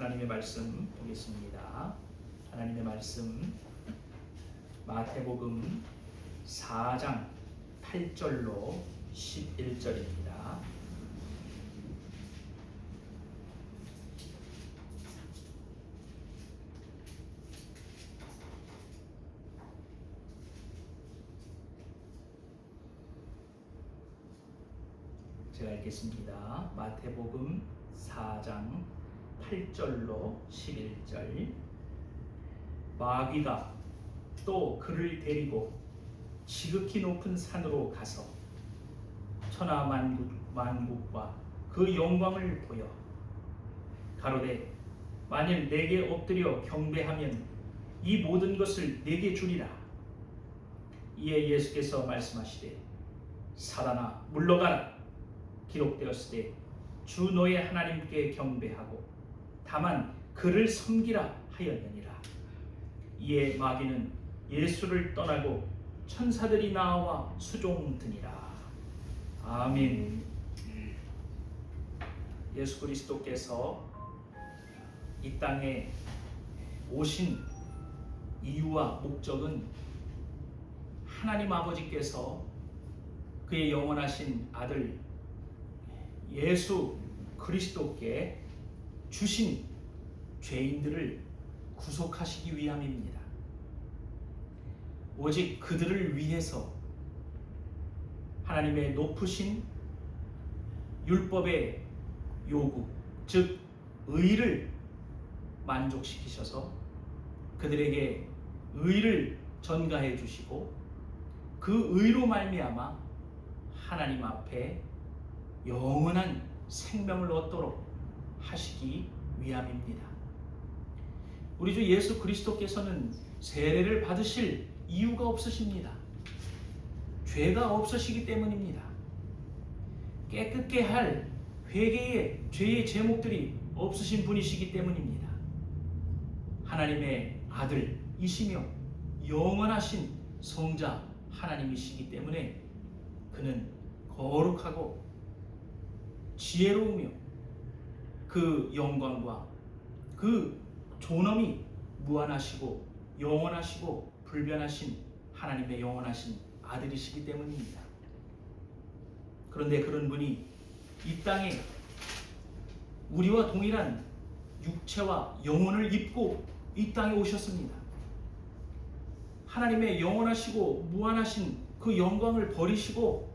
하나님의 말씀 보겠습니다. 하나님의 말씀 마태복음 4장 8절로 11절입니다. 제가 읽겠습니다. 마태복음 4장 8절로 11절. 마귀가 또 그를 데리고 지극히 높은 산으로 가서 천하만국과 그 영광을 보여 가로되 만일 내게 엎드려 경배하면 이 모든 것을 내게 주리라. 이에 예수께서 말씀하시되 사단아 물러가라. 기록되었으되 주 너의 하나님께 경배하고 다만 그를 섬기라 하였느니라. 이에 마귀는 예수를 떠나고 천사들이 나와 수종드니라. 아멘. 예수 그리스도께서 이 땅에 오신 이유와 목적은 하나님 아버지께서 그의 영원하신 아들 예수 그리스도께 주신 죄인들을 구속하시기 위함입니다. 오직 그들을 위해서 하나님의 높으신 율법의 요구, 즉 의를 만족시키셔서 그들에게 의를 전가해 주시고 그 의로 말미암아 하나님 앞에 영원한 생명을 얻도록 하시기 위함입니다. 우리 주 예수 그리스도께서는 세례를 받으실 이유가 없으십니다. 죄가 없으시기 때문입니다. 깨끗게 할 회개의 죄의 제목들이 없으신 분이시기 때문입니다. 하나님의 아들이시며 영원하신 성자 하나님이시기 때문에 그는 거룩하고 지혜로우며 그 영광과 그 존엄이 무한하시고 영원하시고 불변하신 하나님의 영원하신 아들이시기 때문입니다. 그런데 그런 분이 이 땅에 우리와 동일한 육체와 영혼을 입고 이 땅에 오셨습니다. 하나님의 영원하시고 무한하신 그 영광을 버리시고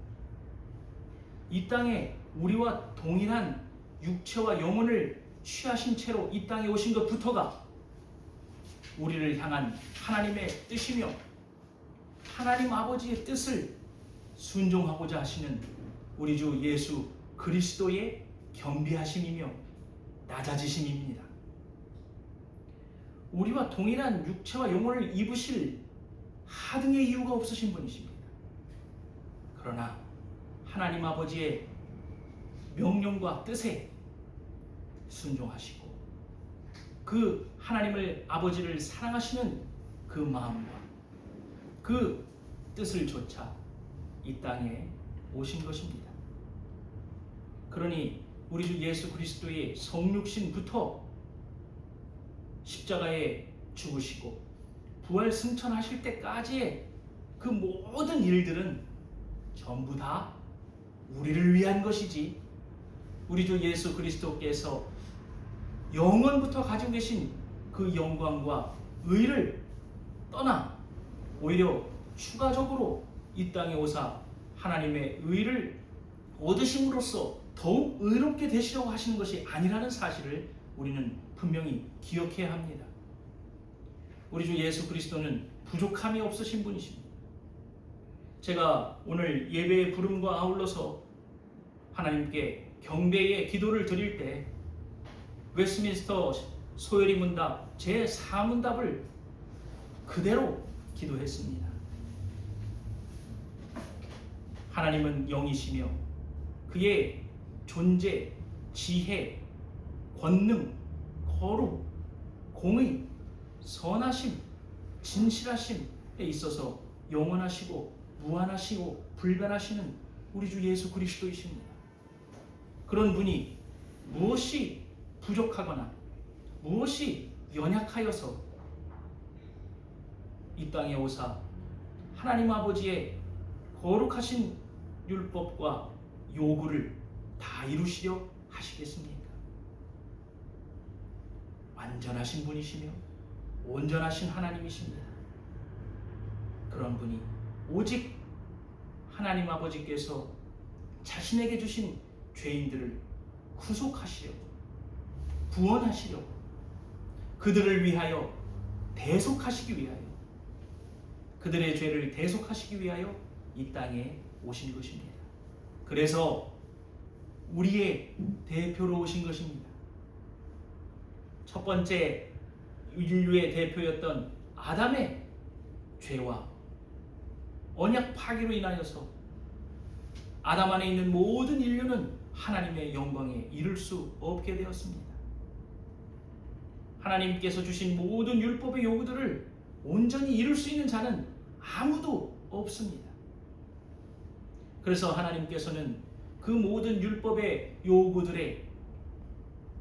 이 땅에 우리와 동일한 육체와 영혼을 취하신 채로 이 땅에 오신 것부터가 우리를 향한 하나님의 뜻이며 하나님 아버지의 뜻을 순종하고자 하시는 우리 주 예수 그리스도의 겸비하심이며 낮아지심입니다. 우리와 동일한 육체와 영혼을 입으실 하등의 이유가 없으신 분이십니다. 그러나 하나님 아버지의 명령과 뜻에 순종하시고 그 하나님을 아버지를 사랑하시는 그 마음과 그 뜻을 조차 이 땅에 오신 것입니다. 그러니 우리 주 예수 그리스도의 성육신부터 십자가에 죽으시고 부활 승천하실 때까지의 그 모든 일들은 전부 다 우리를 위한 것이지 우리 주 예수 그리스도께서 영원부터 가지고 계신 그 영광과 의를 떠나 오히려 추가적으로 이 땅에 오사 하나님의 의를 얻으심으로써 더욱 의롭게 되시려고 하시는 것이 아니라는 사실을 우리는 분명히 기억해야 합니다. 우리 주 예수 그리스도는 부족함이 없으신 분이십니다. 제가 오늘 예배의 부름과 아울러서 하나님께 경배의 기도를 드릴 때 웨스트민스터 소요리 문답 제4문답을 그대로 기도했습니다. 하나님은 영이시며 그의 존재, 지혜, 권능, 거룩, 공의, 선하심, 진실하심에 있어서 영원하시고 무한하시고 불변하시는 우리 주 예수 그리스도이십니다. 그런 분이 무엇이 부족하거나 무엇이 연약하여서 이 땅에 오사 하나님 아버지의 거룩하신 율법과 요구를 다 이루시려 하시겠습니까? 완전하신 분이시며 온전하신 하나님이십니다. 그런 분이 오직 하나님 아버지께서 자신에게 주신 죄인들을 구속하시려고, 구원하시려고, 그들을 위하여 대속하시기 위하여, 그들의 죄를 대속하시기 위하여 이 땅에 오신 것입니다. 그래서 우리의 대표로 오신 것입니다. 첫 번째 인류의 대표였던 아담의 죄와 언약 파기로 인하여서 아담 안에 있는 모든 인류는 하나님의 영광에 이를 수 없게 되었습니다. 하나님께서 주신 모든 율법의 요구들을 온전히 이룰 수 있는 자는 아무도 없습니다. 그래서 하나님께서는 그 모든 율법의 요구들에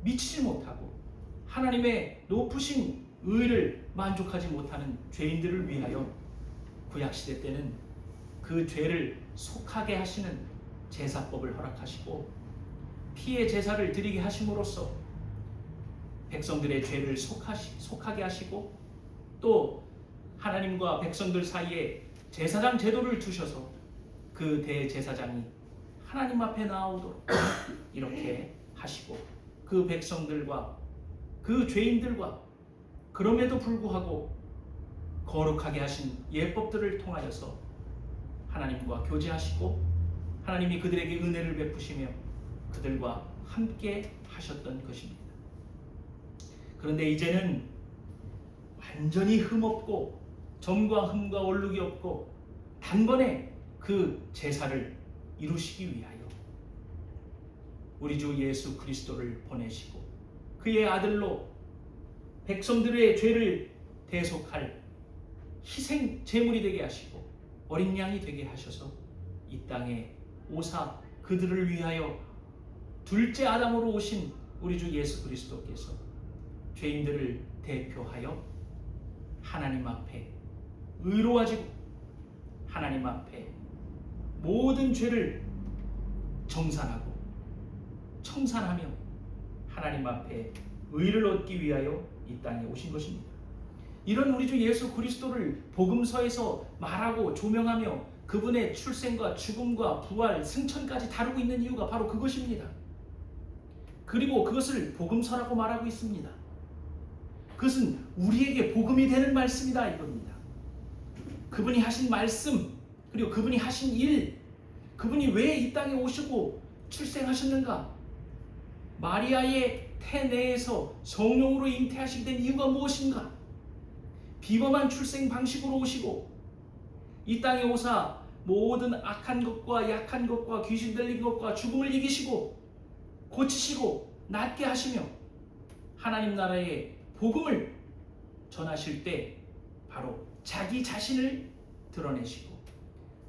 미치지 못하고 하나님의 높으신 의를 만족하지 못하는 죄인들을 위하여 구약시대 때는 그 죄를 속하게 하시는 제사법을 허락하시고 피의 제사를 드리게 하심으로써 백성들의 죄를 속하게 하시고 또 하나님과 백성들 사이에 제사장 제도를 두셔서 그 대제사장이 하나님 앞에 나오도록 이렇게 하시고 그 백성들과 그 죄인들과 그럼에도 불구하고 거룩하게 하신 예법들을 통하여서 하나님과 교제하시고 하나님이 그들에게 은혜를 베푸시며 그들과 함께 하셨던 것입니다. 그런데 이제는 완전히 흠없고 점과 흠과 얼룩이 없고 단번에 그 제사를 이루시기 위하여 우리 주 예수 그리스도를 보내시고 그의 아들로 백성들의 죄를 대속할 희생 제물이 되게 하시고 어린 양이 되게 하셔서 이 땅에 오사 그들을 위하여 둘째 아담으로 오신 우리 주 예수 그리스도께서 죄인들을 대표하여 하나님 앞에 의로워지고 하나님 앞에 모든 죄를 정산하고 청산하며 하나님 앞에 의를 얻기 위하여 이 땅에 오신 것입니다. 이런 우리 주 예수 그리스도를 복음서에서 말하고 조명하며 그분의 출생과 죽음과 부활, 승천까지 다루고 있는 이유가 바로 그것입니다. 그리고 그것을 복음서라고 말하고 있습니다. 그것은 우리에게 복음이 되는 말씀이다 이겁니다. 그분이 하신 말씀, 그리고 그분이 하신 일, 그분이 왜 이 땅에 오시고 출생하셨는가? 마리아의 태내에서 성령으로 잉태하시게 된 이유가 무엇인가? 비범한 출생 방식으로 오시고 이 땅에 오사 모든 악한 것과 약한 것과 귀신 들린 것과 죽음을 이기시고 고치시고 낫게 하시며 하나님 나라의 복음을 전하실 때 바로 자기 자신을 드러내시고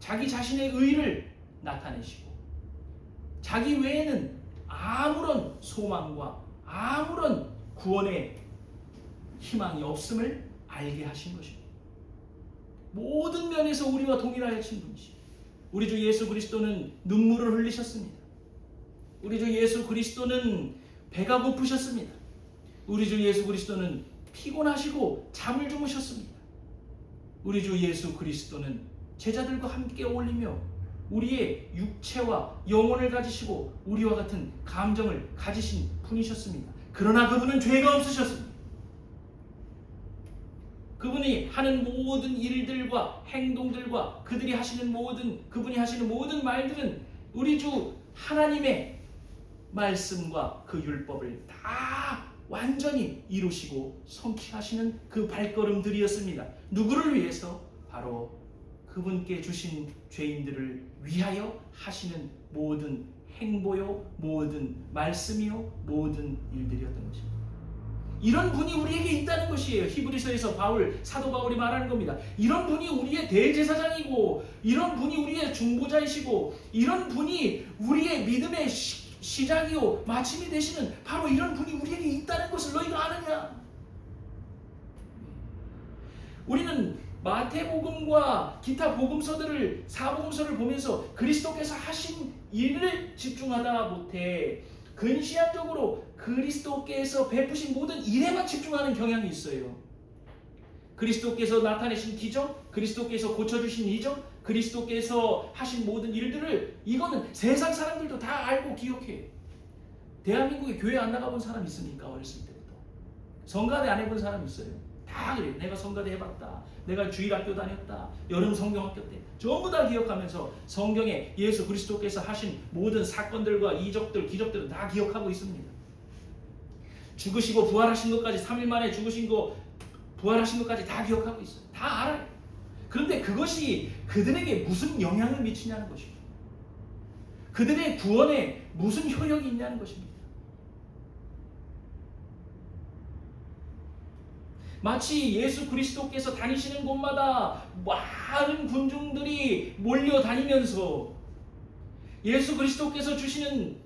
자기 자신의 의를 나타내시고 자기 외에는 아무런 소망과 아무런 구원의 희망이 없음을 알게 하신 것입니다. 모든 면에서 우리와 동일하신 분이시죠. 우리 주 예수 그리스도는 눈물을 흘리셨습니다. 우리 주 예수 그리스도는 배가 고프셨습니다. 우리 주 예수 그리스도는 피곤하시고 잠을 주무셨습니다. 우리 주 예수 그리스도는 제자들과 함께 어울리며 우리의 육체와 영혼을 가지시고 우리와 같은 감정을 가지신 분이셨습니다. 그러나 그분은 죄가 없으셨습니다. 그분이 하는 모든 일들과 행동들과 그분이 하시는 모든 말들은 우리 주 하나님의 말씀과 그 율법을 다 완전히 이루시고 성취하시는 그 발걸음들이었습니다. 누구를 위해서? 바로 그분께 주신 죄인들을 위하여 하시는 모든 행보요, 모든 말씀이요, 모든 일들이었던 것입니다. 이런 분이 우리에게 있다는 것이에요. 히브리서에서 사도 바울이 말하는 겁니다. 이런 분이 우리의 대제사장이고 이런 분이 우리의 중보자이시고 이런 분이 우리의 믿음의 시작이요 마침이 되시는 바로 이런 분이 우리에게 있다는 것을 너희가 아느냐? 우리는 마태복음과 기타 복음서들을 사복음서를 보면서 그리스도께서 하신 일을 집중하다 못해 근시안적으로 그리스도께서 베푸신 모든 일에만 집중하는 경향이 있어요. 그리스도께서 나타내신 기적, 그리스도께서 고쳐주신 이적, 그리스도께서 하신 모든 일들을 이거는 세상 사람들도 다 알고 기억해요. 대한민국에 교회 안 나가본 사람 있습니까? 어렸을 때부터. 성가대 안 해본 사람 있어요. 다 그래요. 내가 성가대 해봤다. 내가 주일학교 다녔다. 여름 성경학교 때. 전부 다 기억하면서 성경에 예수 그리스도께서 하신 모든 사건들과 이적들, 기적들을 다 기억하고 있습니다. 죽으시고 부활하신 것까지 3일 만에 죽으신 거 부활하신 것까지 다 기억하고 있어요. 다 알아요. 그런데 그것이 그들에게 무슨 영향을 미치냐는 것입니다. 그들의 구원에 무슨 효력이 있냐는 것입니다. 마치 예수 그리스도께서 다니시는 곳마다 많은 군중들이 몰려다니면서 예수 그리스도께서 주시는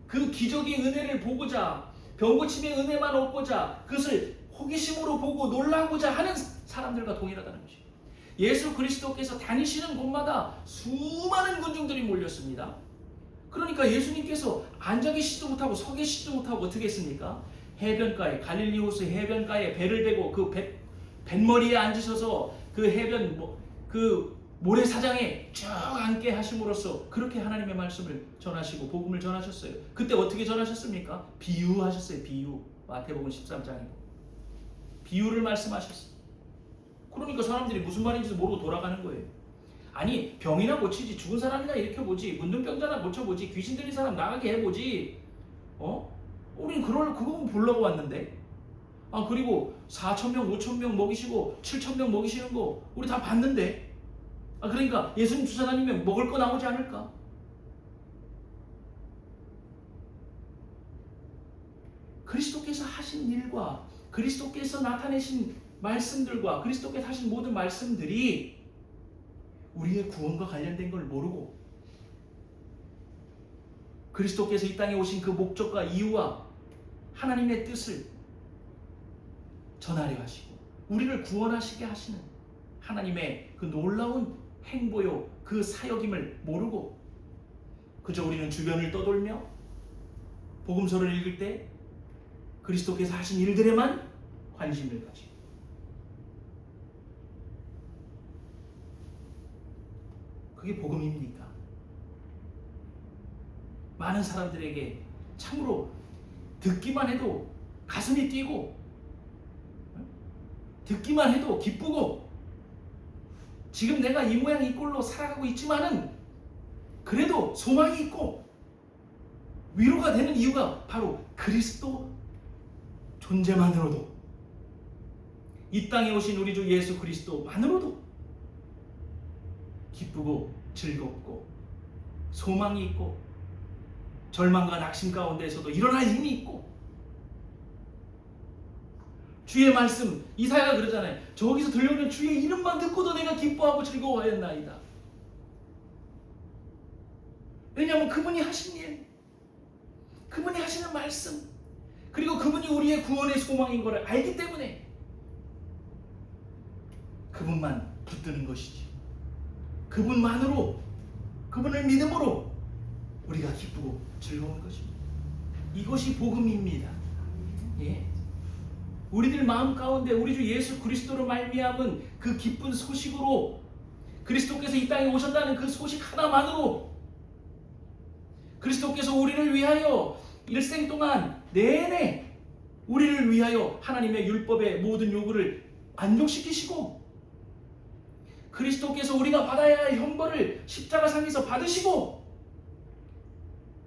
그 기적의 은혜를 보고자, 병고침의 은혜만 얻고자 그것을 호기심으로 보고 놀라고자 하는 사람들과 동일하다는 것입니다. 예수 그리스도께서 다니시는 곳마다 수많은 군중들이 몰렸습니다. 그러니까 예수님께서 앉아 계시지도 못하고 서 계시지도 못하고 어떻게 했습니까? 해변가에, 갈릴리 호수 해변가에 배를 대고 그 뱃머리에 앉으셔서 그 해변 그 모래사장에 쭉 앉게 하심으로써 그렇게 하나님의 말씀을 전하시고 복음을 전하셨어요. 그때 어떻게 전하셨습니까? 비유하셨어요. 비유. 마태복음 13장에 비유를 말씀하셨어요. 그러니까 사람들이 무슨 말인지도 모르고 돌아가는 거예요. 아니 병이나 고치지, 죽은 사람이나 일으켜보지, 문둥병자나 고쳐보지, 귀신 들린 사람 나가게 해보지. 우리는 그거 보려고 왔는데. 그리고 4,000명, 5,000명 먹이시고 7,000명 먹이시는 거 우리 다 봤는데. 그러니까 예수님 쫓아다니면 먹을 거 나오지 않을까? 그리스도께서 하신 일과 그리스도께서 나타내신 말씀들과 그리스도께서 하신 모든 말씀들이 우리의 구원과 관련된 걸 모르고 그리스도께서 이 땅에 오신 그 목적과 이유와 하나님의 뜻을 전하려 하시고 우리를 구원하시게 하시는 하나님의 그 놀라운 행보요 그 사역임을 모르고 그저 우리는 주변을 떠돌며 복음서를 읽을 때 그리스도께서 하신 일들에만 관심을 가지고 그게 복음입니까? 많은 사람들에게 참으로 듣기만 해도 가슴이 뛰고 듣기만 해도 기쁘고 지금 내가 이 모양 이 꼴로 살아가고 있지만은 그래도 소망이 있고 위로가 되는 이유가 바로 그리스도 존재만으로도 이 땅에 오신 우리 주 예수 그리스도만으로도 기쁘고 즐겁고 소망이 있고 절망과 낙심 가운데에서도 일어날 힘이 있고 주의 말씀 이사야가 그러잖아요. 저기서 들려오는 주의 이름만 듣고도 내가 기뻐하고 즐거워하였나이다. 왜냐하면 그분이 하신 일, 그분이 하시는 말씀, 그리고 그분이 우리의 구원의 소망인 것을 알기 때문에 그분만 붙드는 것이지. 그분만으로, 그분을 믿음으로 우리가 기쁘고 즐거운 것입니다. 이것이 복음입니다. 예. 우리들 마음 가운데 우리 주 예수 그리스도로 말미암은 그 기쁜 소식으로 그리스도께서 이 땅에 오셨다는 그 소식 하나만으로 그리스도께서 우리를 위하여 일생 동안 내내 우리를 위하여 하나님의 율법의 모든 요구를 만족시키시고 그리스도께서 우리가 받아야 할 형벌을 십자가상에서 받으시고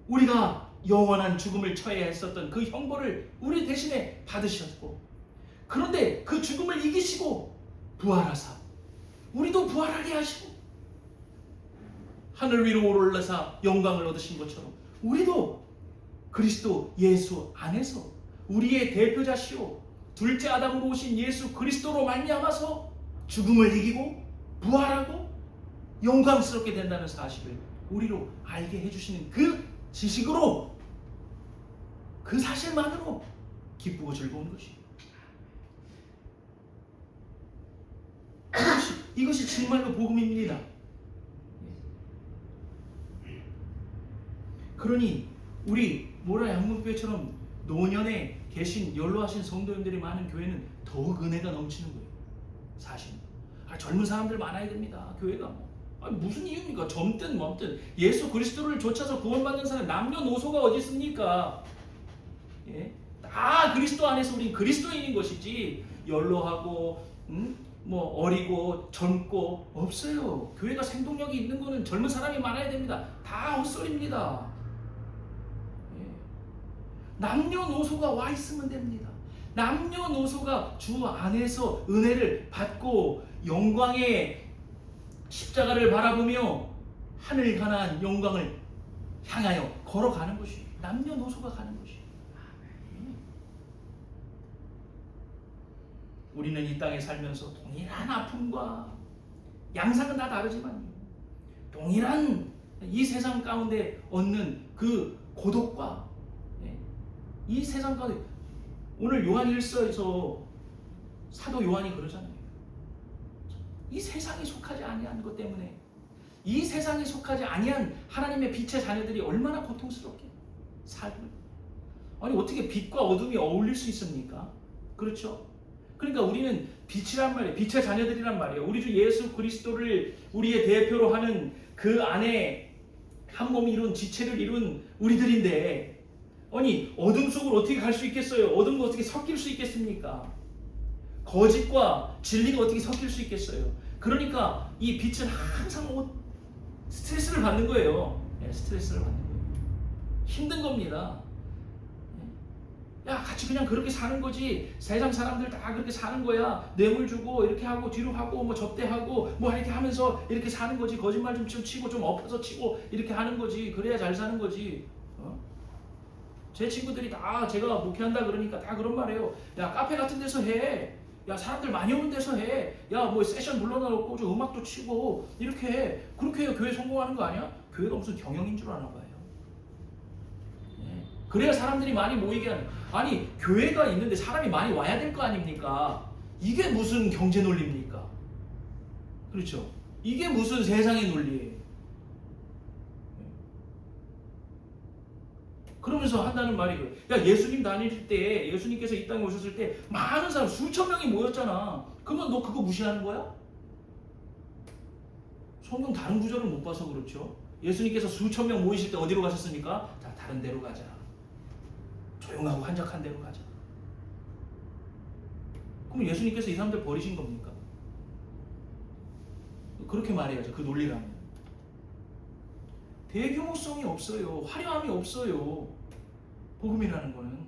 우리가 영원한 죽음을 처해야 했었던 그 형벌을 우리 대신에 받으셨고 그런데 그 죽음을 이기시고 부활하사 우리도 부활하게 하시고 하늘 위로 오르러사 영광을 얻으신 것처럼 우리도 그리스도 예수 안에서 우리의 대표자시오 둘째 아담으로 오신 예수 그리스도로 말미암아서 죽음을 이기고 부활하고 영광스럽게 된다는 사실을 우리로 알게 해주시는 그 지식으로 그 사실만으로 기쁘고 즐거운 것이에요. 이것이 정말로 복음입니다. 그러니 우리 모라 양문교회처럼 노년에 계신 연로하신 성도님들이 많은 교회는 더욱 은혜가 넘치는 거예요. 사실 젊은 사람들 많아야 됩니다. 교회가 무슨 이유입니까? 젊든 멈든 예수 그리스도를 좇아서 구원받는 사람 남녀노소가 어디 있습니까? 예? 다 그리스도 안에서 우린 그리스도인인 것이지 연로하고 뭐 어리고 젊고 없어요. 교회가 생동력이 있는 거는 젊은 사람이 많아야 됩니다. 다 헛소리입니다. 예. 남녀노소가 와 있으면 됩니다. 남녀노소가 주 안에서 은혜를 받고 영광의 십자가를 바라보며 하늘 가난 영광을 향하여 걸어가는 것이 남녀노소가 가는 것이. 우리는 이 땅에 살면서 동일한 아픔과 양상은 다 다르지만 동일한 이 세상 가운데 얻는 그 고독과 이 세상 가운데 오늘 요한일서에서 사도 요한이 그러잖아요. 이 세상에 속하지 아니한 것 때문에 이 세상에 속하지 아니한 하나님의 빛의 자녀들이 얼마나 고통스럽게 살고, 아니 어떻게 빛과 어둠이 어울릴 수 있습니까? 그렇죠? 그러니까 우리는 빛이란 말이에요. 빛의 자녀들이란 말이에요. 우리 주 예수 그리스도를 우리의 대표로 하는 그 안에 한 몸 이룬 지체를 이룬 우리들인데, 아니 어둠 속을 어떻게 갈 수 있겠어요? 어둠과 어떻게 섞일 수 있겠습니까? 거짓과 진리가 어떻게 섞일 수 있겠어요? 그러니까 이 빛은 항상 스트레스를 받는 거예요. 스트레스를 받는 거예요. 힘든 겁니다. 야, 같이 그냥 그렇게 사는 거지. 세상 사람들 다 그렇게 사는 거야. 뇌물 주고 이렇게 하고 뒤로 하고 뭐 접대하고 뭐 이렇게 하면서 이렇게 사는 거지. 거짓말 좀 치고 좀 엎어서 치고 이렇게 하는 거지. 그래야 잘 사는 거지. 제 친구들이 다 제가 목회한다 그러니까 다 그런 말이에요. 야, 카페 같은 데서 해. 야, 사람들 많이 오는 데서 해. 야, 뭐 세션 불러놓고 좀 음악도 치고 이렇게 해. 그렇게 해야 교회 성공하는 거 아니야? 교회가 무슨 경영인 줄 아나 봐요. 그래야 사람들이 많이 모이게 하는. 아니 교회가 있는데 사람이 많이 와야 될 거 아닙니까? 이게 무슨 경제 논리입니까? 그렇죠? 이게 무슨 세상의 논리예요? 그러면서 한다는 말이 야, 예수님 다닐 때, 예수님께서 이 땅에 오셨을 때 많은 사람 수천 명이 모였잖아. 그러면 너 그거 무시하는 거야? 성경 다른 구절을 못 봐서 그렇죠. 예수님께서 수천 명 모이실 때 어디로 가셨습니까? 자, 다른 데로 가자. 조용하고 한적한 데로 가자. 그럼 예수님께서 이 사람들 버리신 겁니까? 그렇게 말해야죠. 그 논리라면. 대규모성이 없어요. 화려함이 없어요. 복음이라는 거는.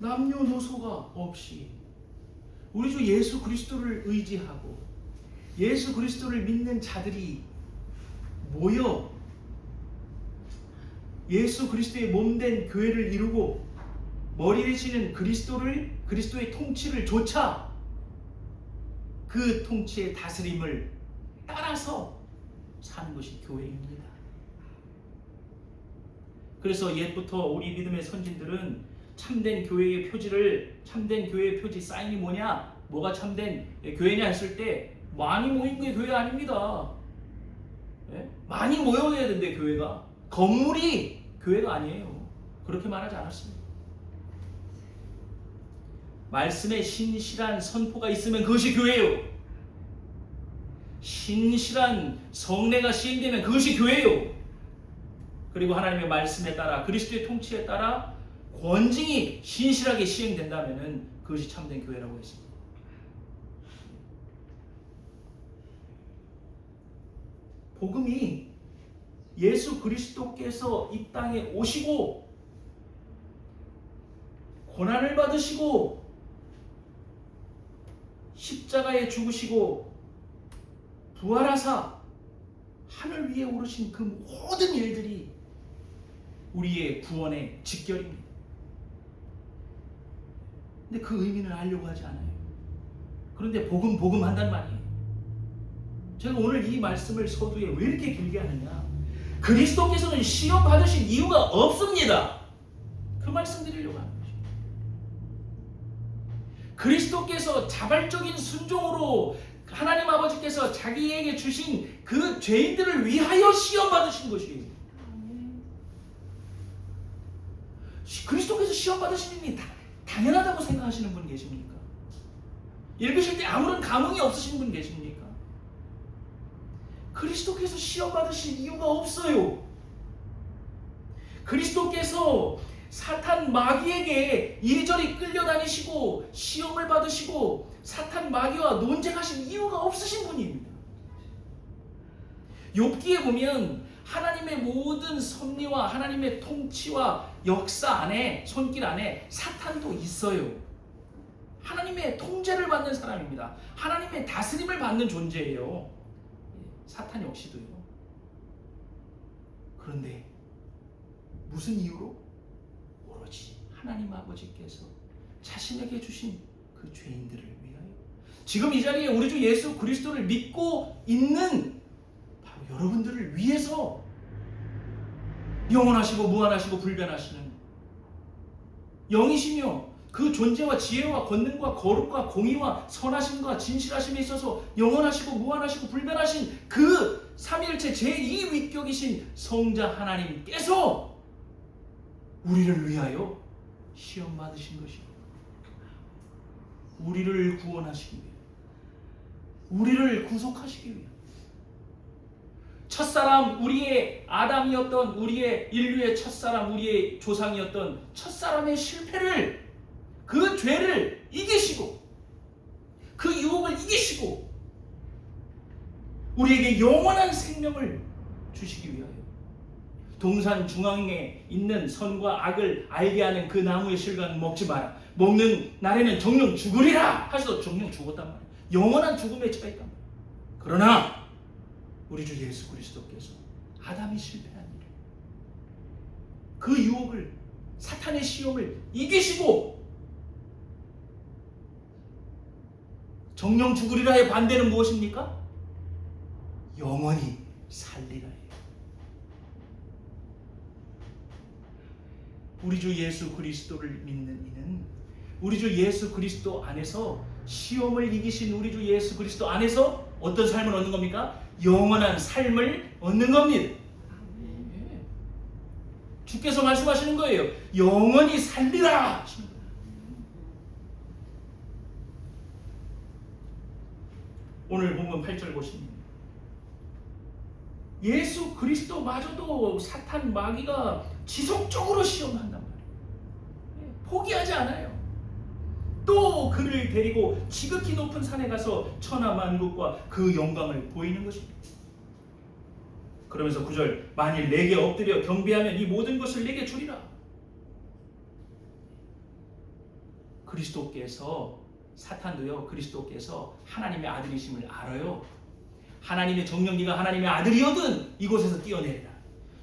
남녀노소가 없이 우리 주 예수 그리스도를 의지하고 예수 그리스도를 믿는 자들이 모여 예수 그리스도의 몸된 교회를 이루고 머리 되시는 그리스도의 통치를 조차 그 통치의 다스림을 따라서 사는 것이 교회입니다. 그래서 옛부터 우리 믿음의 선진들은 참된 교회의 표지 사인이 뭐냐? 뭐가 참된 교회냐 했을 때 많이 모인 게 교회 아닙니다. 예? 많이 모여야 된대 교회가. 건물이 교회가 아니에요. 그렇게 말하지 않았습니다. 말씀에 신실한 선포가 있으면 그것이 교회예요. 신실한 성례가 시행되면 그것이 교회예요. 그리고 하나님의 말씀에 따라 그리스도의 통치에 따라 권징이 신실하게 시행된다면 그것이 참된 교회라고 했습니다. 복음이 예수 그리스도께서 이 땅에 오시고 고난을 받으시고 십자가에 죽으시고 부활하사 하늘 위에 오르신 그 모든 일들이 우리의 구원의 직결입니다. 근데 그 의미는 알려고 하지 않아요. 그런데 복음 한단 말이에요. 제가 오늘 이 말씀을 서두에 왜 이렇게 길게 하느냐? 그리스도께서는 시험 받으실 이유가 없습니다. 그 말씀 드리려고 합니다. 그리스도께서 자발적인 순종으로 하나님 아버지께서 자기에게 주신 그 죄인들을 위하여 시험 받으신 것이에요. 그리스도께서 시험 받으시는 일이 당연하다고 생각하시는 분 계십니까? 읽으실 때 아무런 감흥이 없으신 분 계십니까? 그리스도께서 시험 받으실 이유가 없어요. 그리스도께서 사탄 마귀에게 이리저리 끌려다니시고 시험을 받으시고 사탄 마귀와 논쟁하신 이유가 없으신 분입니다. 욥기에 보면 하나님의 모든 섭리와 하나님의 통치와 역사 안에, 손길 안에 사탄도 있어요. 하나님의 통제를 받는 사람입니다. 하나님의 다스림을 받는 존재예요. 사탄 역시도요. 그런데 무슨 이유로? 오로지 하나님 아버지께서 자신에게 주신 그 죄인들을 위하여, 지금 이 자리에 우리 주 예수 그리스도를 믿고 있는 바로 여러분들을 위해서 영원하시고 무한하시고 불변하시는 영이시며 그 존재와 지혜와 권능과 거룩과 공의와 선하심과 진실하심에 있어서 영원하시고 무한하시고 불변하신 그 삼위일체 제2위격이신 성자 하나님께서 우리를 위하여 시험 받으신 것이고, 우리를 구원하시기 위해, 우리를 구속하시기 위해, 첫사람 우리의 아담이었던 우리의 인류의 첫사람 우리의 조상이었던 첫사람의 실패를, 그 죄를 이기시고 그 유혹을 이기시고 우리에게 영원한 생명을 주시기 위하여 동산 중앙에 있는 선과 악을 알게 하는 그 나무의 실과는 먹지 마라. 먹는 날에는 정령 죽으리라 하셔도 정령 죽었단 말이에요. 영원한 죽음에 처해 있단 말이에요. 그러나 우리 주 예수 그리스도께서 아담이 실패한 일, 그 유혹을, 사탄의 시험을 이기시고 정령 죽으리라의 반대는 무엇입니까? 영원히 살리라. 우리 주 예수 그리스도를 믿는 이는 우리 주 예수 그리스도 안에서 시험을 이기신 우리 주 예수 그리스도 안에서 어떤 삶을 얻는 겁니까? 영원한 삶을 얻는 겁니다. 주께서 말씀하시는 거예요. 영원히 살리라. 오늘 본문 8절 보시면 예수 그리스도마저도 사탄 마귀가 지속적으로 시험한단 말이에요. 포기하지 않아요. 또 그를 데리고 지극히 높은 산에 가서 천하만국과 그 영광을 보이는 것입니다. 그러면서 9절, 만일 내게 엎드려 경배하면 이 모든 것을 내게 주리라. 그리스도께서, 사탄도요, 그리스도께서 하나님의 아들이심을 알아요. 하나님의 정령 네가 하나님의 아들이거든 이곳에서 뛰어내리라.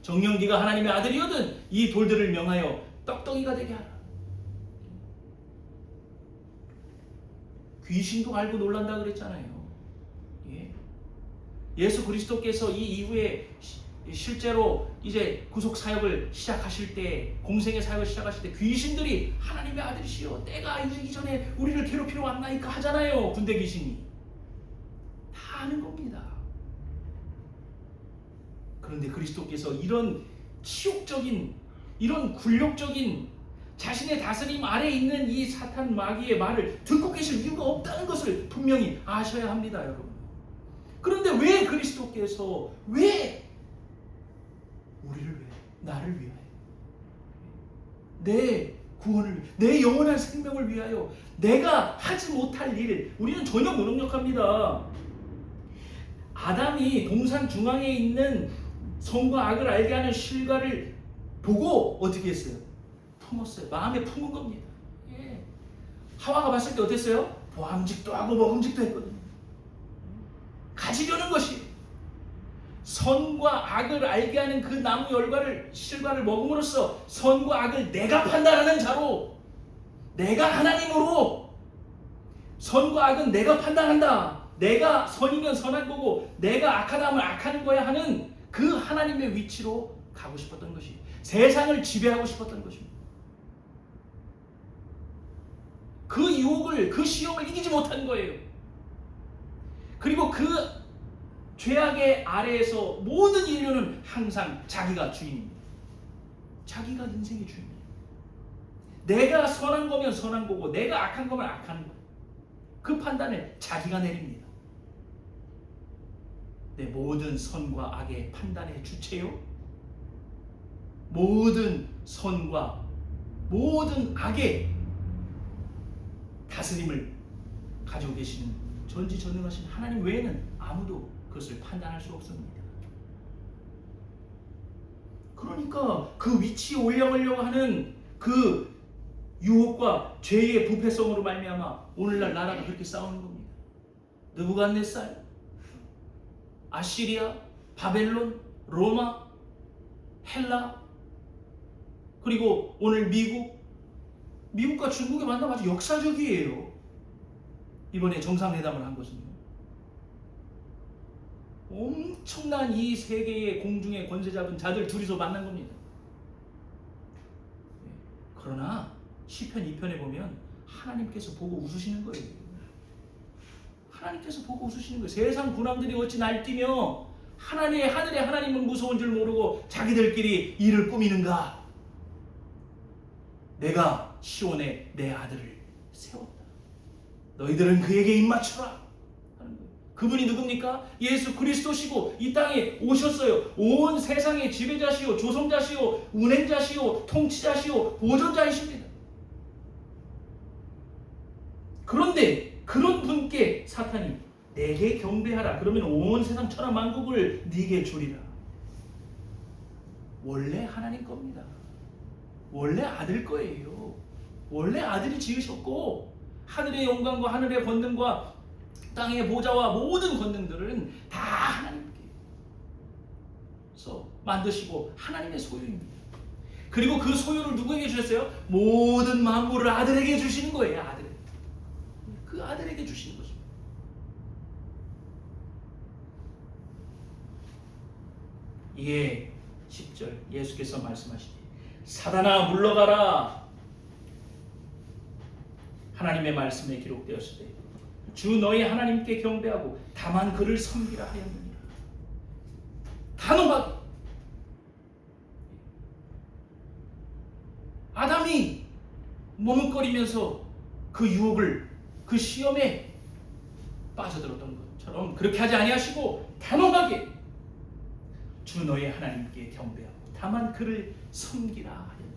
정령 네가 하나님의 아들이거든 이 돌들을 명하여 떡덩이가 되게 하라. 귀신도 알고 놀란다 그랬잖아요. 예수 그리스도께서 이 이후에 실제로 이제 구속 사역을 시작하실 때, 공생의 사역을 시작하실 때 귀신들이 하나님의 아들이시여 때가 이르기 전에 우리를 괴롭히러 왔나이까 하잖아요. 군대 귀신이 다 아는 겁니다. 그런데 그리스도께서 이런 치욕적인, 이런 굴욕적인 자신의 다스림 아래에 있는 이 사탄 마귀의 말을 듣고 계실 이유가 없다는 것을 분명히 아셔야 합니다, 여러분. 그런데 왜 그리스도께서, 왜 우리를 위해, 나를 위하여, 내 구원을 위해, 내 영원한 생명을 위하여 내가 하지 못할 일, 우리는 전혀 무능력합니다. 아담이 동산 중앙에 있는 선과 악을 알게 하는 실과를 보고 어떻게 했어요? 품었어요. 마음에 품은 겁니다. 하와가 봤을 때 어땠어요? 보암직도 하고 먹음직도 했거든요. 가지려는 것이, 선과 악을 알게 하는 그 나무 실과를 먹음으로써 선과 악을 내가 판단하는 자로, 내가 하나님으로 선과 악은 내가 판단한다, 내가 선이면 선한 거고 내가 악하다면 악한 거야 하는 그 하나님의 위치로 가고 싶었던 것이 세상을 지배하고 싶었던 것입니다. 그 유혹을, 그 시험을 이기지 못한 거예요. 그리고 그 죄악의 아래에서 모든 인류는 항상 자기가 주인입니다. 자기가 인생의 주인이에요. 내가 선한 거면 선한 거고 내가 악한 거면 악한 거. 그 판단을 자기가 내립니다. 내 모든 선과 악의 판단의 주체요. 모든 선과 모든 악의 다스림을 가지고 계시는 전지전능하신 하나님 외에는 아무도 그것을 판단할 수 없습니다. 그러니까 그 위치에 올라가려고 하는 그 유혹과 죄의 부패성으로 말미암아 오늘날 나라가 그렇게 싸우는 겁니다. 느부갓네살, 아시리아, 바벨론, 로마, 헬라, 그리고 오늘 미국과 중국의 만남 아주 역사적이에요. 이번에 정상회담을 한 것은요. 엄청난 이 세계의 공중의 권세 잡은 자들 둘이서 만난 겁니다. 그러나 시편 2편에 보면 하나님께서 보고 웃으시는 거예요. 하나님께서 보고 웃으시는 거예요. 세상 군왕들이 어찌 날뛰며 하늘의 하나님은 무서운 줄 모르고 자기들끼리 일을 꾸미는가. 내가 시온에 내 아들을 세웠다. 너희들은 그에게 입맞추라. 그분이 누굽니까? 예수 그리스도시고 이 땅에 오셨어요. 온 세상의 지배자시오, 조성자시오, 운행자시오, 통치자시오, 보존자이십니다. 그런데 그런 분께 사탄이 내게 경배하라. 그러면 온 세상 천하 만국을 네게 주리라. 원래 하나님 겁니다. 원래 아들 거예요. 원래 아들이 지으셨고 하늘의 영광과 하늘의 권능과 땅의 보좌와 모든 권능들은 다 하나님께서 만드시고 하나님의 소유입니다. 그리고 그 소유를 누구에게 주셨어요? 모든 만물을 아들에게 주시는 거예요. 아들. 그 아들에게 주시는 것입니다. 이에 10절 예수께서 말씀하시되 사단아 물러가라. 하나님의 말씀에 기록되었을 때 주 너희 하나님께 경배하고 다만 그를 섬기라 하였느니라. 단호하게 아담이 머뭇거리면서 그 유혹을, 그 시험에 빠져들었던 것처럼 그렇게 하지 아니하시고 단호하게 주 너희 하나님께 경배하고 다만 그를 섬기라 하였느니라.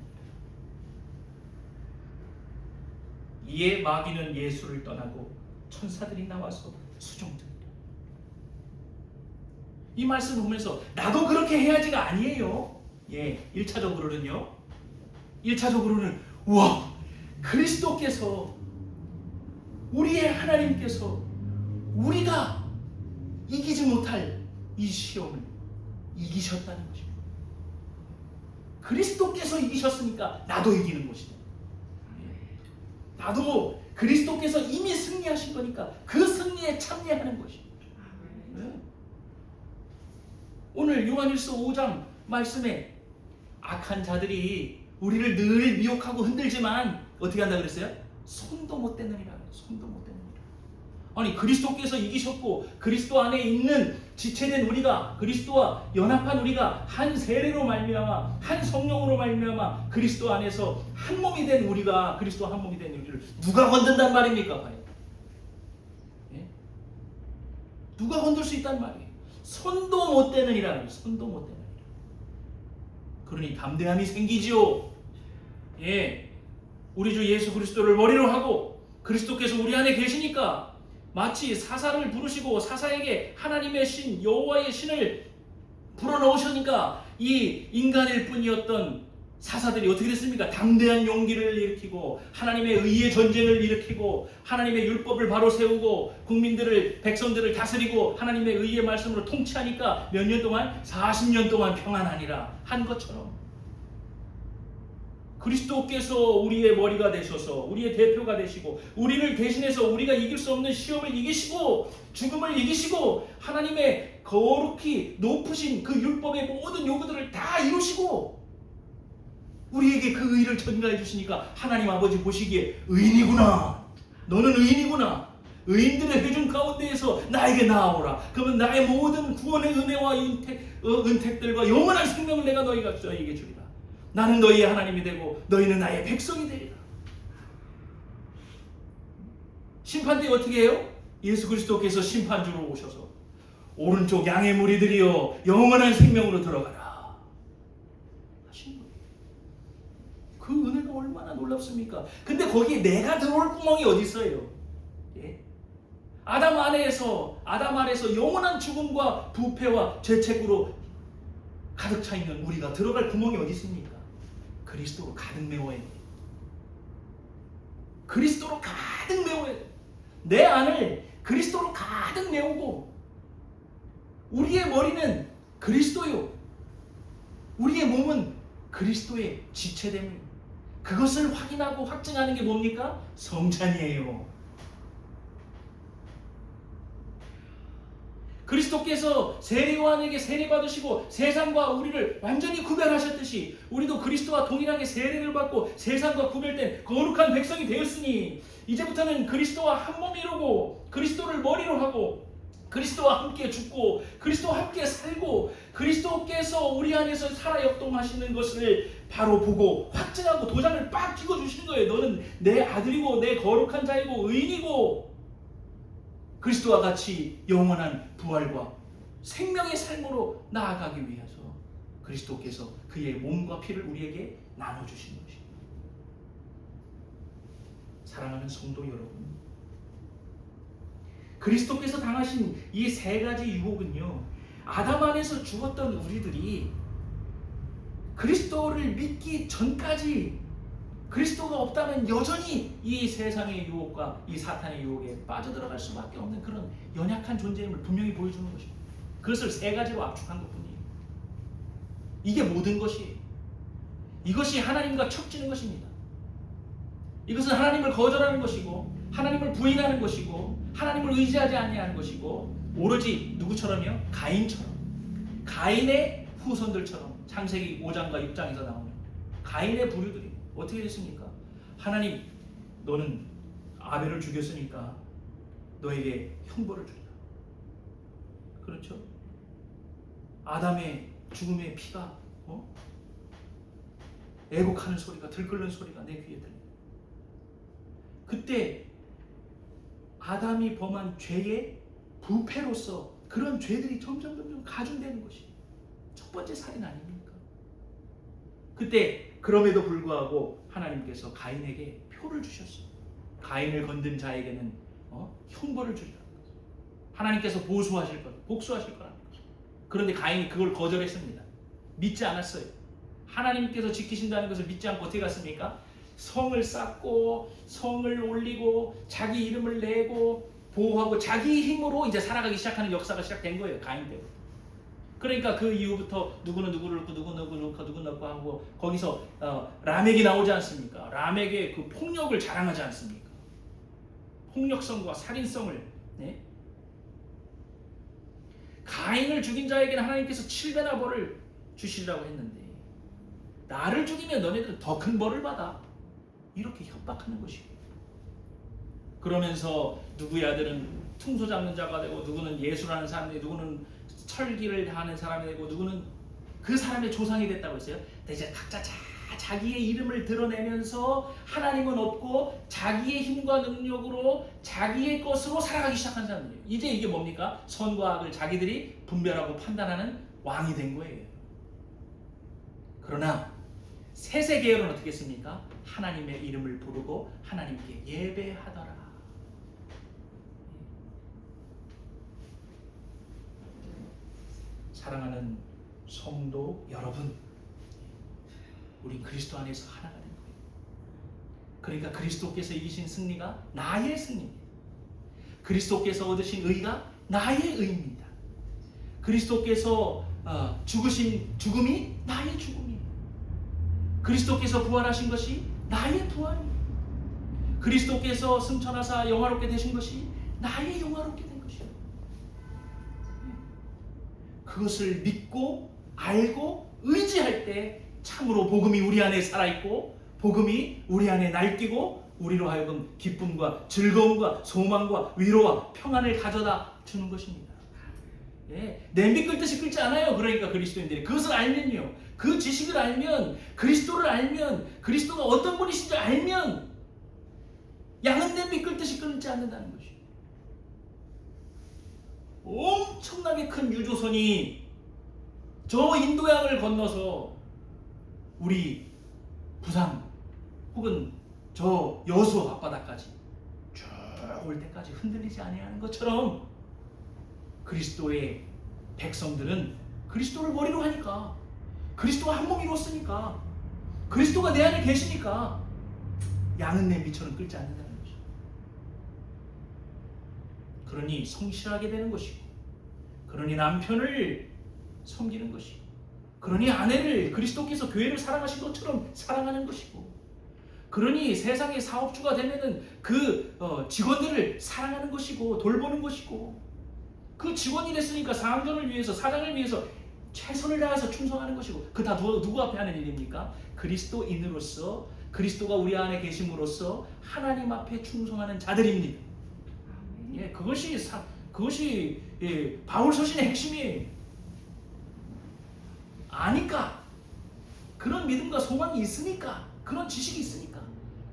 이에 마귀는 예수를 떠나고 천사들이 나와서 수종드니라. 이 말씀을 보면서 나도 그렇게 해야지가 아니에요. 1차적으로는 우와, 그리스도께서, 우리의 하나님께서 우리가 이기지 못할 이 시험을 이기셨다는 것입니다. 그리스도께서 이기셨으니까 나도 이기는 것이다. 나도 그리스도께서 이미 승리하신 거니까 그 승리에 참여하는 것입니다. 오늘 요한일서 5장 말씀에 악한 자들이 우리를 늘 미혹하고 흔들지만 어떻게 한다 그랬어요? 손도 못 대느니라. 손도 못 대느니라. 아니 그리스도께서 이기셨고 그리스도 안에 있는 지체된 우리가, 그리스도와 연합한 우리가 한 세례로 말미암아, 한 성령으로 말미암아 그리스도 안에서 한 몸이 된 우리가, 그리스도 한 몸이 된 우리를 누가 건든단 말입니까? 과연? 누가 건들 수 있단 말이에요? 손도 못 대느니라. 손도 못 대느니라. 그러니 담대함이 생기지요. 우리 주 예수 그리스도를 머리로 하고 그리스도께서 우리 안에 계시니까 마치 사사를 부르시고 사사에게 하나님의 신, 여호와의 신을 불어넣으시니까 이 인간일 뿐이었던 사사들이 어떻게 됐습니까? 담대한 용기를 일으키고 하나님의 의의 전쟁을 일으키고 하나님의 율법을 바로 세우고 국민들을, 백성들을 다스리고 하나님의 의의 말씀으로 통치하니까 몇 년 동안? 40년 동안 평안하니라 한 것처럼 그리스도께서 우리의 머리가 되셔서 우리의 대표가 되시고 우리를 대신해서 우리가 이길 수 없는 시험을 이기시고 죽음을 이기시고 하나님의 거룩히 높으신 그 율법의 모든 요구들을 다 이루시고 우리에게 그 의를 전가해 주시니까 하나님 아버지 보시기에 의인이구나. 너는 의인이구나. 의인들의 회중 가운데에서 나에게 나아오라. 그러면 나의 모든 구원의 은혜와 은택들과 영원한 생명을 내가 너희에게 주리라. 나는 너희의 하나님이 되고 너희는 나의 백성이 되리라. 심판 때 어떻게 해요? 예수 그리스도께서 심판주로 오셔서 오른쪽 양의 무리들이여 영원한 생명으로 들어가라 하신 거예요. 그 은혜가 얼마나 놀랍습니까? 근데 거기에 내가 들어올 구멍이 어디 있어요? 예? 아담 안에서 영원한 죽음과 부패와 죄책으로 가득 차 있는 우리가 들어갈 구멍이 어디 있습니까? 그리스도로 가득 메워야 돼. 그리스도로 가득 메워야 돼. 내 안을 그리스도로 가득 메우고 우리의 머리는 그리스도요. 우리의 몸은 그리스도의 지체됨을 그것을 확인하고 확증하는 게 뭡니까? 성찬이에요. 그리스도께서 세례요한에게 세례 받으시고 세상과 우리를 완전히 구별하셨듯이 우리도 그리스도와 동일하게 세례를 받고 세상과 구별된 거룩한 백성이 되었으니 이제부터는 그리스도와 한 몸 이루고 그리스도를 머리로 하고 그리스도와 함께 죽고 그리스도와 함께 살고 그리스도께서 우리 안에서 살아 역동하시는 것을 바로 보고 확증하고 도장을 빡 찍어주시는 거예요. 너는 내 아들이고 내 거룩한 자이고 의인이고 그리스도와 같이 영원한 부활과 생명의 삶으로 나아가기 위해서 그리스도께서 그의 몸과 피를 우리에게 나눠주신 것입니다. 사랑하는 성도 여러분, 그리스도께서 당하신 이 세 가지 유혹은요, 아담 안에서 죽었던 우리들이 그리스도를 믿기 전까지 그리스도가 없다면 여전히 이 세상의 유혹과 이 사탄의 유혹에 빠져들어갈 수밖에 없는 그런 연약한 존재임을 분명히 보여주는 것입니다. 그것을 세 가지로 압축한 것뿐이에요. 이게 모든 것이에요. 이것이 하나님과 척지는 것입니다. 이것은 하나님을 거절하는 것이고 하나님을 부인하는 것이고 하나님을 의지하지 아니하는 것이고 오로지 누구처럼요? 가인처럼, 가인의 후손들처럼 창세기 5장과 6장에서 나오는 가인의 부류들이 어떻게 됐습니까? 하나님, 너는 아벨을 죽였으니까 너에게 형벌을 주리라. 그렇죠? 아담의 죽음의 피가 애곡하는 소리가, 들끓는 소리가 내 귀에 들려요. 그때 아담이 범한 죄의 부패로서 그런 죄들이 점점 가중되는 것이 첫 번째 살인 아닙니까? 그때 그럼에도 불구하고 하나님께서 가인에게 표를 주셨어요. 가인을 건든 자에게는 형벌을 주리라. 하나님께서 보수하실 것, 복수하실 거라는 거죠. 그런데 가인이 그걸 거절했습니다. 믿지 않았어요. 하나님께서 지키신다는 것을 믿지 않고 어떻게 갔습니까? 성을 쌓고 성을 올리고 자기 이름을 내고 보호하고 자기 힘으로 이제 살아가기 시작하는 역사가 시작된 거예요. 가인 때부터. 그러니까 그 이후부터 누구는 누구를 넣고 누구는 넣고 하고 거기서 라멕이 나오지 않습니까? 라멕의 그 폭력을 자랑하지 않습니까? 폭력성과 살인성을. 네? 가인을 죽인 자에게는 하나님께서 7배나 벌을 주시리라고 했는데 나를 죽이면 너네들은 더 큰 벌을 받아. 이렇게 협박하는 것이고 그러면서 누구의 아들은 퉁소 잡는 자가 되고 누구는 예수라는 사람이 되고 누구는 철기를 하는 사람이 되고 누구는 그 사람의 조상이 됐다고 했어요. 근데 이제 각자 자기의 이름을 드러내면서 하나님은 없고 자기의 힘과 능력으로 자기의 것으로 살아가기 시작한 사람들이에요. 이제 이게 뭡니까? 선과 악을 자기들이 분별하고 판단하는 왕이 된 거예요. 그러나 셋의 계열은 어떻게 했습니까? 하나님의 이름을 부르고 하나님께 예배하더라. 사랑하는 성도 여러분, 우리 그리스도 안에서 하나가 된 거예요. 그러니까 그리스도께서 이기신 승리가 나의 승리입니다. 그리스도께서 얻으신 의가 나의 의입니다. 그리스도께서 죽으신 죽음이 나의 죽음이에요. 그리스도께서 부활하신 것이 나의 부활이에요. 그리스도께서 승천하사 영화롭게 되신 것이 나의 영화롭게 된 것이에요. 그것을 믿고 알고 의지할 때 참으로 복음이 우리 안에 살아있고 복음이 우리 안에 날뛰고 우리로 하여금 기쁨과 즐거움과 소망과 위로와 평안을 가져다 주는 것입니다. 냄비 끓듯이 끓지 않아요. 그러니까 그리스도인들이 그것을 알면요, 그 지식을 알면, 그리스도를 알면, 그리스도가 어떤 분이신지 알면 양은 냄비 끓듯이 끓지 않는다는 것이에요. 엄청나게 큰 유조선이 저 인도양을 건너서 우리 부산 혹은 저 여수 앞바다까지 쭉 올 때까지 흔들리지 아니하는 것처럼 그리스도의 백성들은 그리스도를 머리로 하니까, 그리스도가 한 몸이 이뤘으니까, 그리스도가 내 안에 계시니까 양은 냄비처럼 끓지 않는다는 것이죠. 그러니 성실하게 되는 것이고, 그러니 남편을 섬기는 것이고, 그러니 아내를 그리스도께서 교회를 사랑하신 것처럼 사랑하는 것이고, 그러니 세상의 사업주가 되면은 그 직원들을 사랑하는 것이고 돌보는 것이고, 그 직원이 됐으니까 상전을 위해서, 사장을 위해서 최선을 다해서 충성하는 것이고, 그 다 누구 앞에 하는 일입니까? 그리스도인으로서, 그리스도가 우리 안에 계심으로써 하나님 앞에 충성하는 자들입니다. 그것이 바울 서신의 핵심이에요. 아니까, 그런 믿음과 소망이 있으니까, 그런 지식이 있으니까,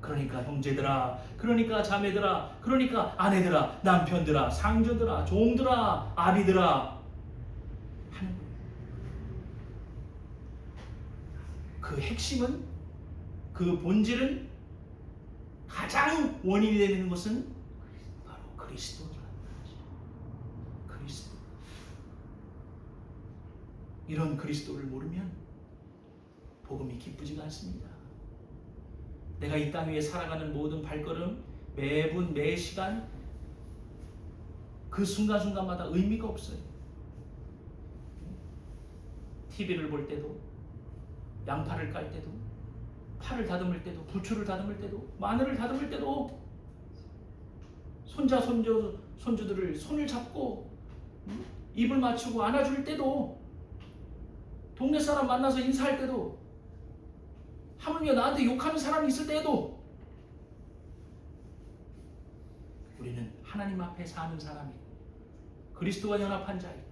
그러니까 형제들아, 그러니까 자매들아, 그러니까 아내들아, 남편들아, 상전들아, 종들아, 아비들아 하는 거예요. 그 핵심은, 그 본질은, 가장 원인이 되는 것은 바로 그리스도라는 거죠. 그리스도. 이런 그리스도를 모르면 복음이 기쁘지가 않습니다. 내가 이 땅 위에 살아가는 모든 발걸음, 매분 매시간 그 순간순간마다 의미가 없어요. TV를 볼 때도, 양파를 깔 때도, 파를 다듬을 때도, 부추를 다듬을 때도, 마늘을 다듬을 때도, 손자 손주들을 손을 잡고 입을 맞추고 안아줄 때도, 동네 사람 만나서 인사할 때도, 하물며 나한테 욕하는 사람이 있을 때에도 우리는 하나님 앞에 사는 사람이고 그리스도와 연합한 자이고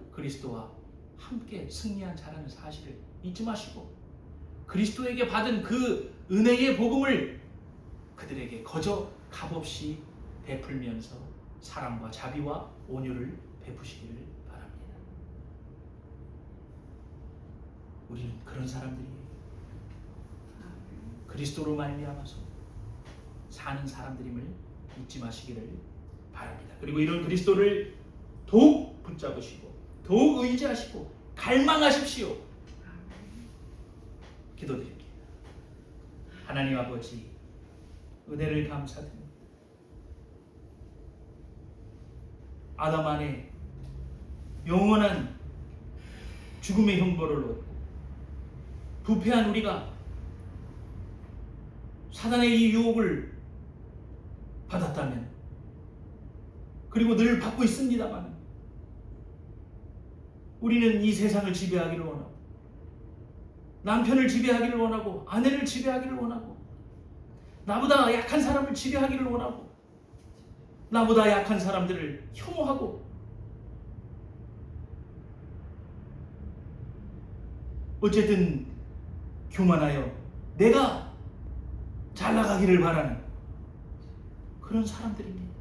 그리스도와 함께 승리한 자라는 사실을 잊지 마시고, 그리스도에게 받은 그 은혜의 복음을 그들에게 거저 값없이 베풀면서 사랑과 자비와 온유를 베푸시기를 바랍니다. 우리는 그런 사람들이에요. 그리스도로 말미암아서 사는 사람들임을 잊지 마시기를 바랍니다. 그리고 이런 그리스도를 더욱 붙잡으시고 더욱 의지하시고 갈망하십시오. 기도드립니다. 하나님 아버지, 은혜를 감사드립니다. 아담 안에 영원한 죽음의 형벌을 얻고 부패한 우리가 사단의 이 유혹을 받았다면, 그리고 늘 받고 있습니다만, 우리는 이 세상을 지배하기를 원하고, 남편을 지배하기를 원하고, 아내를 지배하기를 원하고, 나보다 약한 사람을 지배하기를 원하고, 나보다 약한 사람들을 혐오하고, 어쨌든 교만하여 내가 잘 나가기를 바라는 그런 사람들입니다.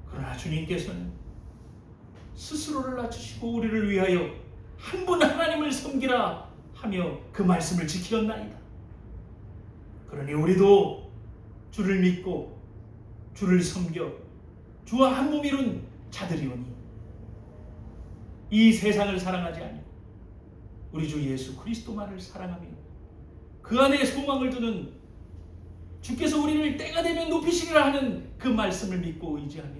그러나 주님께서는 스스로를 낮추시고 우리를 위하여 한 분 하나님을 섬기라 하며 그 말씀을 지키었나이다. 그러니 우리도 주를 믿고 주를 섬겨 주와 한 몸 이룬 자들이오니 이 세상을 사랑하지 아니고 우리 주 예수 그리스도만을 사랑하며 그 안에 소망을 두는, 주께서 우리를 때가 되면 높이시리라 하는 그 말씀을 믿고 의지하며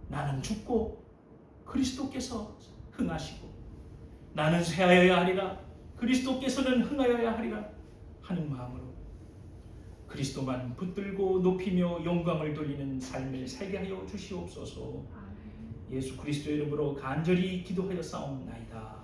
나는 죽고 그리스도께서 흥하시고 나는 쇠하여야 하리라 그리스도께서는 흥하여야 하리라 하는 마음으로 그리스도만 붙들고 높이며 영광을 돌리는 삶을 살게 하여 주시옵소서. 예수 그리스도의 이름으로 간절히 기도하여 싸움나이다.